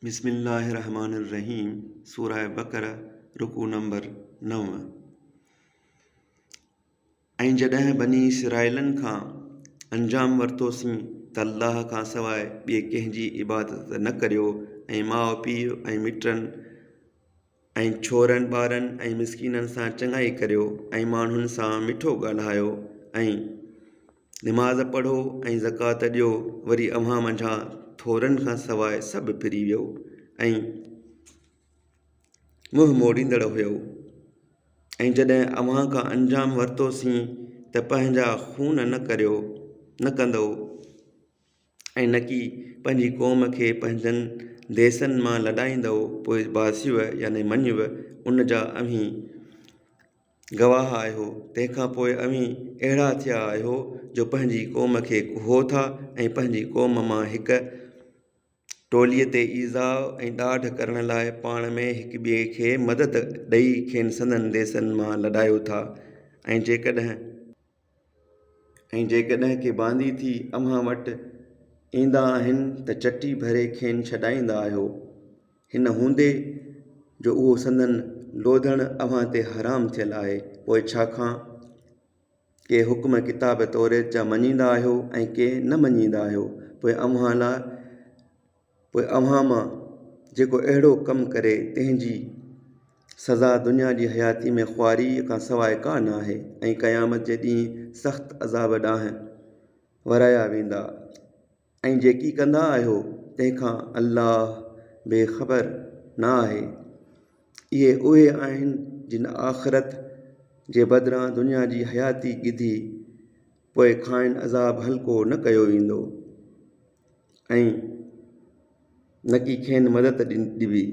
बिस्मिल्लाहिर्रहमानिर्रहीम। सूरह बकरा रुकू नंबर 9। ऐं जॾहिं बनी इसराइलनि खां अंजाम वरितोसीं त अल्लाह खां सवाइ ॿिए कंहिंजी इबादत न करियो ऐं माउ पीउ ऐं मिटनि ऐं छोरनि ॿारनि ऐं मिसकीननि सां चङाई करियो ऐं माण्हुनि सां मिठो ॻाल्हायो ऐं निमाज़ पढ़ो ऐं ज़कात ॾियो। वरी अव्हां मंझां थोरनि खां सवाइ सभु फिरी वियो ऐं मुंहुं मोड़ींदड़ हुयो। ऐं जॾहिं अव्हां खां अंजाम वरितोसीं त पंहिंजा खून न कंदो ऐं न की पंहिंजी क़ौम खे पंहिंजनि देसनि मां लॾाईंदो, पोइ बासियुव यानी मञियुव उन जा अव्हीं गवाह आहियो। तंहिंखां पोइ अव्हीं अहिड़ा थिया आहियो जो पंहिंजी क़ौम खे कुहो था ऐं पंहिंजी क़ौम मां हिक टोलीअ ते ईज़ाउ ऐं ॾाढ करण लाइ पाण में हिक ॿिए खे मदद ॾेई खेनि संदनि देसनि मां लॾायो था। ऐं जेकॾहिं के बांदी थी अव्हां वटि ईंदा आहिनि त चटी भरे खेनि छॾाईंदा आहियो, हिन हूंदे जो उहो संदनि लोधण अव्हां ते हराम थियल आहे। पोइ छाकाणि के हुक्म किताब तौरेत जा मञींदा आहियो ऐं के न मञींदा आहियो, पोइ अव्हां मां जेको अहिड़ो कमु करे तंहिंजी सज़ा दुनिया जी हयाती में ख़्वारीअ खां सवाइ का न आहे ऐं क़यामत जे ॾींहुं सख़्तु अज़ाब ॾांहुं वराया वेंदा। ऐं जेकी कंदा आहियो तंहिंखां अल्लाह बेख़बर न आहे। इहे उहे आहिनि जिन आख़िरत जे बदिरां दुनिया जी हयाती ॻिधी, पोइ खाइनि अज़ाब हल्को न कयो वेंदो ऐं न की खेनि मदद ॾिबी।